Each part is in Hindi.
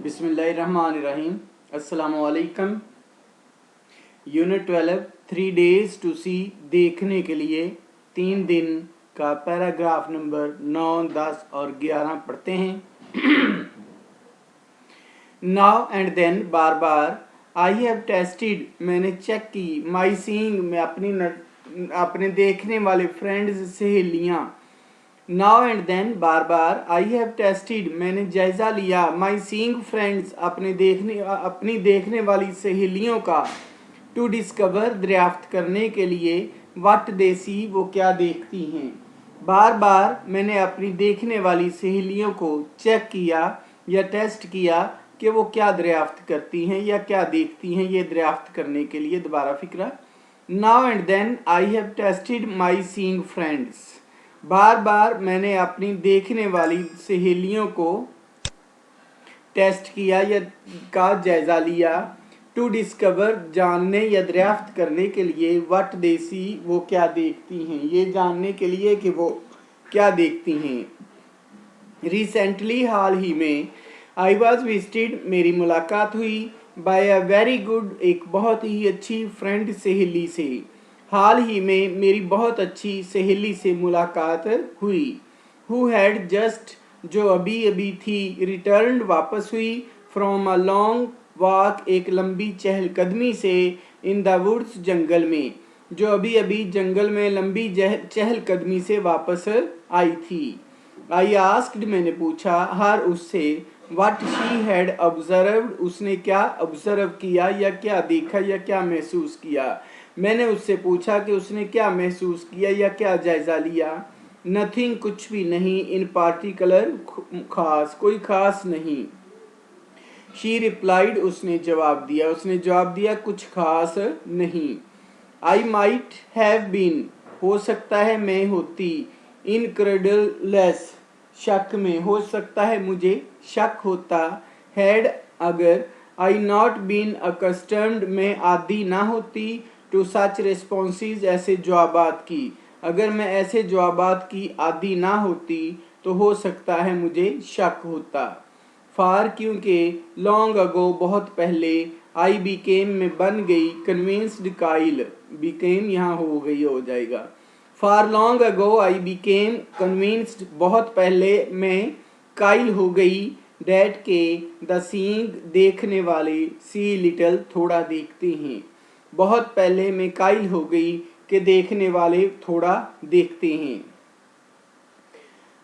बिस्मिल्लाहिर्रहमानिर्रहीम। अस्सलामुअलैकुम। यूनिट 12 3 डेज टू सी देखने के लिए 3 दिन का पैराग्राफ नंबर 9, 10 और 11 पढ़ते हैं। नाउ एंड देन बार बार, आई हैव टेस्टेड मैंने चेक की, माई सीइंग मैं अपने देखने वाले फ्रेंड्स सहेलियाँ, नाउ एंड देन बार बार, आई हैव टेस्टेड मैंने जायजा लिया, माई सीइंग फ्रेंड्स अपनी देखने वाली सहेलियों का, टू डिस्कवर दरियाफ्त करने के लिए, व्हाट दे सी वो क्या देखती हैं। बार बार मैंने अपनी देखने वाली सहेलियों को चेक किया या टेस्ट किया कि वो क्या दरियाफ्त करती हैं या क्या देखती हैं। ये दरियाफ्त करने के लिए दोबारा फिक्रा। Now and then I have tested my seeing friends, बार बार मैंने अपनी देखने वाली सहेलियों को टेस्ट किया या का जायज़ा लिया, टू डिस्कवर जानने या दरियाफ्त करने के लिए, व्हाट दे सी वो क्या देखती हैं, ये जानने के लिए कि वो क्या देखती हैं। रिसेंटली हाल ही में, आई वॉज विजिटेड मेरी मुलाकात हुई, बाय अ वेरी गुड एक बहुत ही अच्छी फ्रेंड सहेली से। हाल ही में मेरी बहुत अच्छी सहेली से मुलाकात हुई। हु हैड जस्ट जो अभी अभी थी, रिटर्न्ड वापस हुई, फ्रॉम अ लॉन्ग वॉक एक लंबी चहलकदमी से, इन द वुड्स जंगल में जो अभी अभी जंगल में लंबी चहलकदमी से वापस आई थी। आई आस्क्ड मैंने पूछा, हर उससे, व्हाट शी हैड ऑब्जर्व्ड उसने क्या ऑब्जर्व किया या क्या देखा या क्या महसूस किया। मैंने उससे पूछा कि उसने क्या महसूस किया या क्या जायज़ा लिया। नथिंग कुछ भी नहीं, इन पार्टिकुलर खास कोई खास नहीं। शी रिप्लाइड उसने जवाब दिया कुछ खास नहीं। आई माइट हैव बीन हो सकता है मैं होती, इनक्रेडुलस शक में हो सकता है मुझे शक होता, हैड अगर, आई नॉट बीन अकस्टम्ड मैं आदी ना होती, टू सच रिस्पॉन्सेज ऐसे जवाबात की, अगर मैं ऐसे जवाबात की आदी ना होती तो हो सकता है मुझे शक होता। फार क्योंकि, लॉन्ग अगो बहुत पहले, आई बीकेम में बन गई, कन्विंस्ड काइल बीकेम यहाँ हो जाएगा। फार लॉन्ग अगो आई बीकेम कन्विंस्ड बहुत पहले मैं काइल हो गई, डैट के द सीइंग देखने वाले, सी लिटिल थोड़ा देखते हैं। बहुत पहले मैं काइल हो गई कि देखने वाले थोड़ा देखते हैं।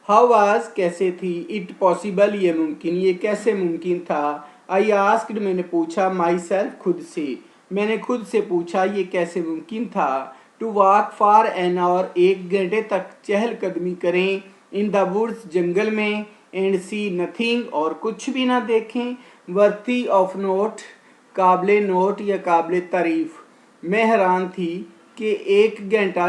हाउ वाज कैसे थी, इट पॉसिबल ये मुमकिन, ये कैसे मुमकिन था। आई आस्क्ड मैंने पूछा, माई सेल्फ खुद से, मैंने खुद से पूछा ये कैसे मुमकिन था। To walk for an hour एक घंटे तक चहलकदमी करें, इन द वुड्स जंगल में, एंड सी नथिंग और कुछ भी ना देखें, वर्थी ऑफ नोट काबिले नोट या काबिले तारीफ। मैं हैरान थी कि एक घंटा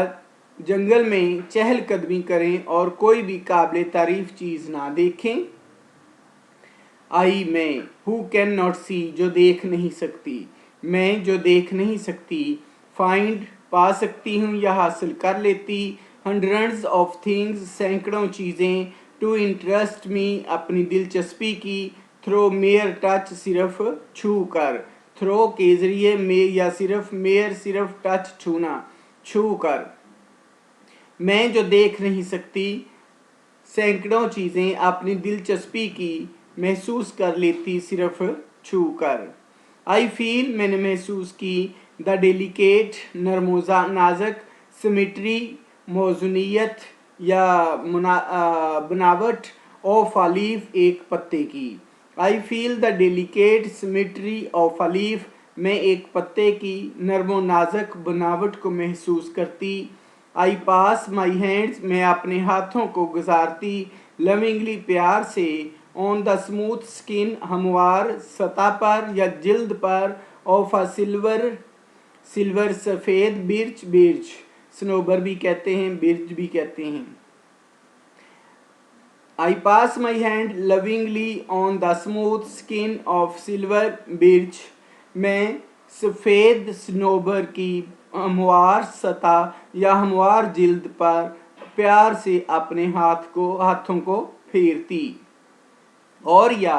जंगल में चहलकदमी करें और कोई भी काबिले तारीफ चीज़ ना देखें। आई मैं, हु कैन नॉट सी जो देख नहीं सकती, मैं जो देख नहीं सकती, फाइंड पा सकती हूँ या हासिल कर लेती, हंड्रेड्स ऑफ थिंग्स सैकड़ों चीज़ें, टू इंटरेस्ट मी अपनी दिलचस्पी की, थ्रो मेयर टच सिर्फ छू कर, थ्रो के जरिए मे या सिर्फ मेयर सिर्फ टच छूना छू कर। मैं जो देख नहीं सकती सैकड़ों चीज़ें अपनी दिलचस्पी की महसूस कर लेती सिर्फ छू कर। आई फील मैंने महसूस की, द डेलिकेट नरमोजा नाजक, सिमेट्री मौजूनियत या बनावट, ऑफ अलीफ एक पत्ते की। I feel the delicate symmetry of Alif मैं एक पत्ते की नरमो नाजक बनावट को महसूस करती। आई पास माई हैंड्स मैं अपने हाथों को गुजारती, लविंगली प्यार से, ऑन द स्मूथ स्किन हमवार सतह पर या जिल्द पर, ऑफ अ सिल्वर सफ़ेद, बिर्च स्नोबर भी कहते हैं, बिर्च भी कहते हैं। I pass my hand lovingly on the smooth skin of silver birch मैं सफ़ेद स्नोबर की हमवार सतह या हमवार जिल्द पर प्यार से अपने हाथों को फेरती। और या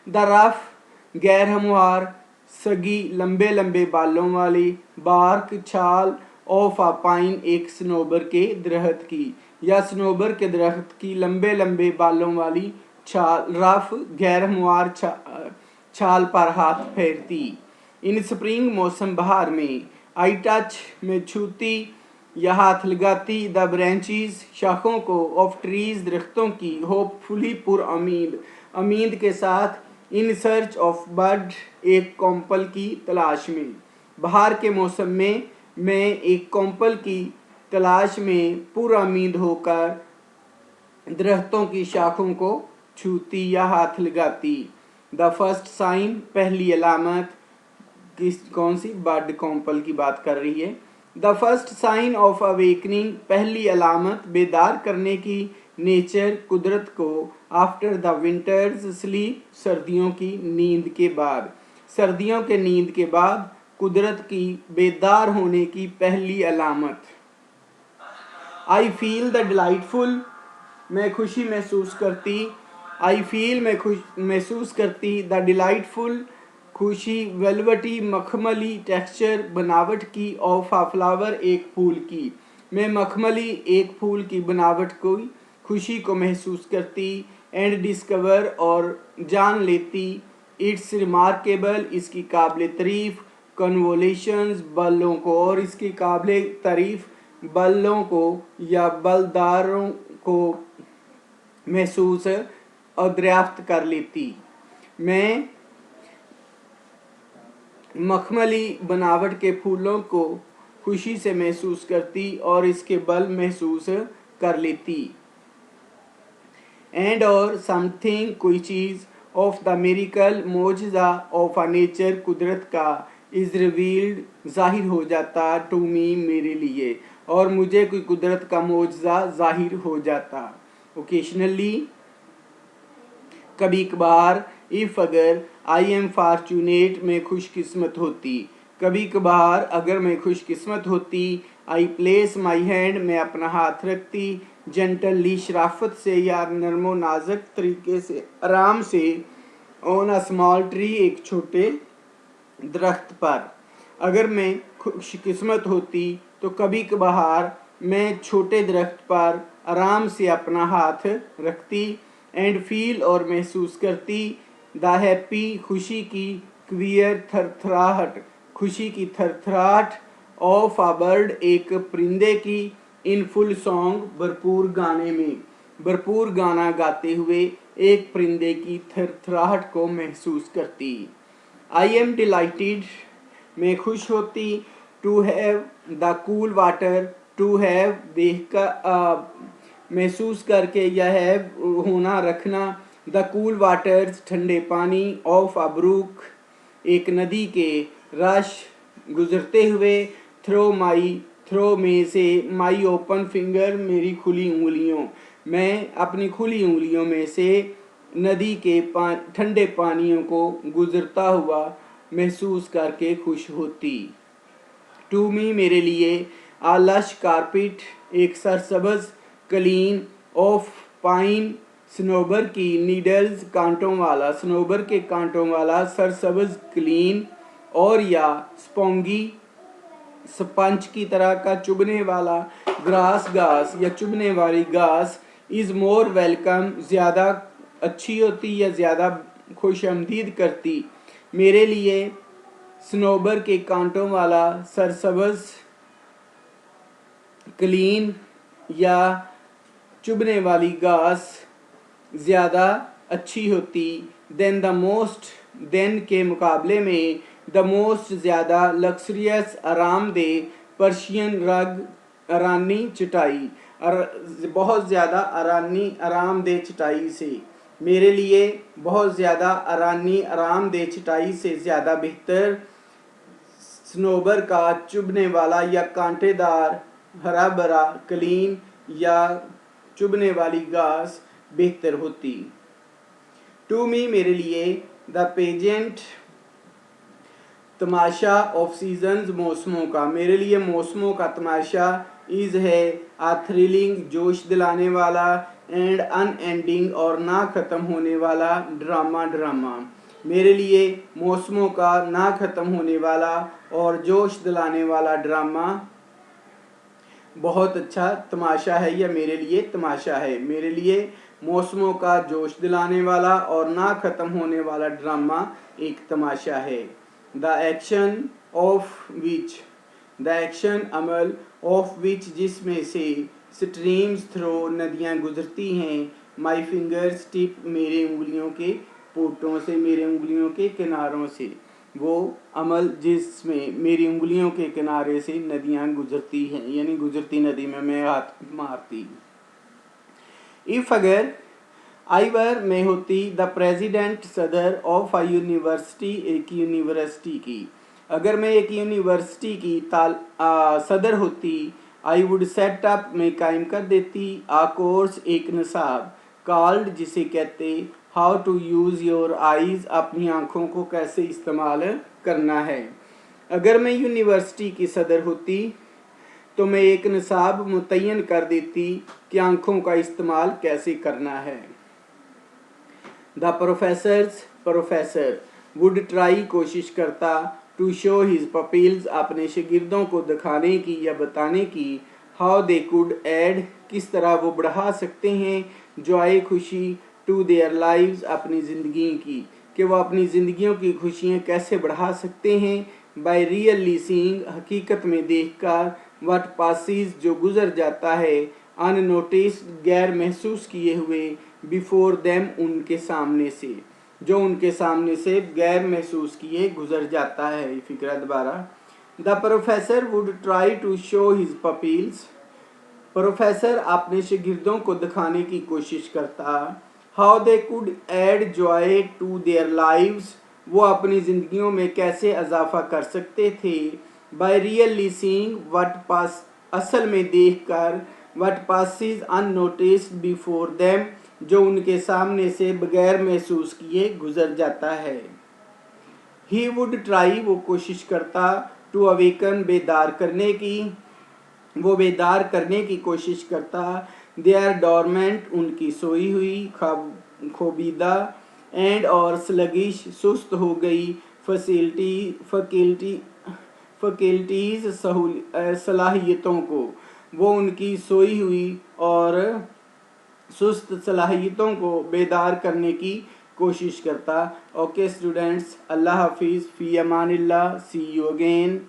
द रफ गैर हमवार सगी लंबे लंबे बालों वाली, बार्क छाल ऑफ आ पाइन एक सनोबर के दरख्त की या सनोबर के दरख्त की लंबे लंबे बालों वाली छाल रफ गैर हमवार छाल पर हाथ फेरती। इन स्प्रिंग मौसम बहार में, आई टच में छूती या हाथ लगाती, द ब्रांचेस शाखों को, ऑफ ट्रीज दरख्तों की, होपफुली पुर उम्मीद के साथ, इन सर्च ऑफ बर्ड एक कॉम्पल की तलाश में। बाहर के मौसम में मैं एक कॉम्पल की तलाश में पुर उम्मीद होकर दरख्तों की शाखों को छूती या हाथ लगाती। द फर्स्ट साइन पहली अलामत, कौन सी? बर्ड कॉम्पल की बात कर रही है। The first sign of awakening पहली अलामत बेदार करने की, नेचर कुदरत को, आफ्टर द विंटर्स स्लीप सर्दियों की नींद के बाद, सर्दियों के नींद के बाद कुदरत की बेदार होने की पहली अलामत। आई फील द डिलाइटफुल मैं खुशी महसूस करती, आई फील मैं खुश महसूस करती, द डिलाइटफुल खुशी, वेलवेटी मखमली टेक्सचर बनावट की, ऑफ आ फ्लावर एक फूल की, मैं मखमली एक फूल की बनावट को खुशी को महसूस करती। एंड डिस्कवर और जान लेती, इट्स रिमार्केबल इसकी काबिल तारीफ, कन्वोलेशंस बलों को और इसकी काबिल तारीफ बलों को या बलदारों को महसूस और दरियाफ्त कर लेती। मैं मखमली बनावट के फूलों को खुशी से महसूस करती और इसके बल महसूस कर लेती। एंड और समथिंग कोई चीज़, ऑफ द मिरेकल मोजज़ा ऑफ अ नेचर कुदरत का, इज़ रिवील्ड जाहिर हो जाता, टू मी मेरे लिए, और मुझे कोई कुदरत का मोजज़ा जाहिर हो जाता। ओकेशनली कभी कभार, इफ़ अगर, आई एम फॉर्चुनेट मैं खुशकिस्मत होती, कभी कभार अगर मैं खुशकिस्मत होती, आई प्लेस माई हैंड मैं अपना हाथ रखती, जेंटली शराफत से या नरमो नाजुक तरीके से, आराम से, ऑन अ स्मॉल ट्री एक छोटे दरख्त पर। अगर मैं खुशकिस्मत होती तो कभी कभार मैं छोटे दरख्त पर आराम से अपना हाथ रखती। एंड फील और महसूस करती, द हैप्पी खुशी की, क्वियर थरथराहट खुशी की थरथराहट, ऑफ आ बर्ड एक परिंदे की, इन फुल सॉन्ग भरपूर गाने में, भरपूर गाना गाते हुए एक परिंदे की थरथराहट को महसूस करती। आई एम डिलाइटेड मैं खुश होती, to have the cool water, to have देख कर महसूस करके, यह है होना रखना, द कूल वाटर्स ठंडे पानी, ऑफ अ ब्रूक एक नदी के, रश गुजरते हुए, थ्रो में से, माई ओपन फिंगर मेरी खुली उंगलियों, मैं अपनी खुली उंगलियों में से नदी के ठंडे पानियों को गुजरता हुआ महसूस करके खुश होती। टू मी मेरे लिए, आ लश कारपेट एक सरसब्ज कलीन, ऑफ पाइन सनोबर की, नीडल्स कांटों वाला, सनोबर के कांटों वाला सरसब्ज कलीन, और या स्पॉन्गी स्पंज की तरह का चुभने वाला, ग्रास घास या चुभने वाली घास, इज़ मोर वेलकम ज़्यादा अच्छी होती या ज़्यादा खुशामदीद करती मेरे लिए, सनोबर के कांटों वाला सरसब्ज कलीन या चुभने वाली घास ज़्यादा अच्छी होती, देन के मुकाबले में, द मोस्ट ज़्यादा लक्सरियस आरामदेह, पर्शियन रग ईरानी चटाई, बहुत ज़्यादा आरामदेह चटाई से, मेरे लिए बहुत ज़्यादा आरामदेह चटाई से ज़्यादा बेहतर सनोबर का चुभने वाला या कांटेदार हरा भरा कलीन या चुभने वाली घास बेहतर होती। टू मी मेरे लिए, द पेजेंट तमाशा ऑफ सीजन्स मौसमों का, मेरे लिए मौसमों का तमाशा, इज़ है आ थ्रिलिंग जोश दिलाने वाला, एंड अनएंडिंग और ना ख़त्म होने वाला ड्रामा, मेरे लिए मौसमों का ना ख़त्म होने वाला और जोश दिलाने वाला ड्रामा बहुत अच्छा तमाशा है या मेरे लिए तमाशा है। मेरे लिए मौसमों का जोश दिलाने वाला और ना ख़त्म होने वाला ड्रामा एक तमाशा है। The action of which, the action Amal of which जिसमें से स्ट्रीम्स थ्रो नदियाँ गुजरती हैं, माई फिंगर्स टिप मेरे उंगलियों के पोटों से, मेरे उंगलियों के किनारों से, वो अमल जिसमें मेरी उंगलियों के किनारे से नदियाँ गुजरती हैं, यानी गुजरती नदी में मैं हाथ मारती। इफ अगर आई वर में होती द प्रेसिडेंट सदर ऑफ अ यूनिवर्सिटी, एक यूनिवर्सिटी की, अगर मैं एक यूनिवर्सिटी की सदर होती, आई वुड सेट अप में कायम कर देती, आ कोर्स एक निसाब, कॉल्ड जिसे कहते how to use your eyes, अपनी आँखों को कैसे इस्तेमाल करना है। अगर मैं यूनिवर्सिटी की सदर होती तो मैं एक निसाब मुतय्यन कर देती कि आँखों का इस्तेमाल कैसे करना है। द प्रोफेसर वुड ट्राई कोशिश करता, टू शो हिज पपील्स अपने शागिर्दों को दिखाने की या बताने की, हाउ दे कुड ऐड किस तरह वो बढ़ा सकते हैं, जॉय खुशी, टू देयर लाइव्स अपनी ज़िंदगी की, कि वो अपनी ज़िंदगियों की खुशियाँ कैसे बढ़ा सकते हैं, बाय रियली सीइंग हकीकत में देखकर, व्हाट पासिस जो गुजर जाता है, अननोटिस्ड गैर महसूस किए हुए, बिफोर देम उनके सामने से, जो उनके सामने से गैर महसूस किए गुजर जाता है। फिक्रा दोबारा। The professor would try to show his pupils, professor अपने शागिर्दों को दिखाने की कोशिश करता, how they could add joy to their lives, वो अपनी ज़िंदगियों में कैसे इजाफा कर सकते थे, by really seeing what pass असल में देखकर, what passes unnoticed before them जो उनके सामने से बगैर महसूस किए गुजर जाता है। ही वुड ट्राई वो कोशिश करता, टू अवेकन बेदार करने की, वो बेदार करने की कोशिश करता, दे आर डॉर्मेंट उनकी सोई हुई, खोबीदा, एंड और स्लगिश सुस्त हो गई, फैकल्टीज सलाहियतों को, वो उनकी सोई हुई और सुस्त सलाहियतों को बेदार करने की कोशिश करता। ओके स्टूडेंट्स, अल्लाह हाफिज़, फ़ी अमानिल्लाह, सी यू अगेन।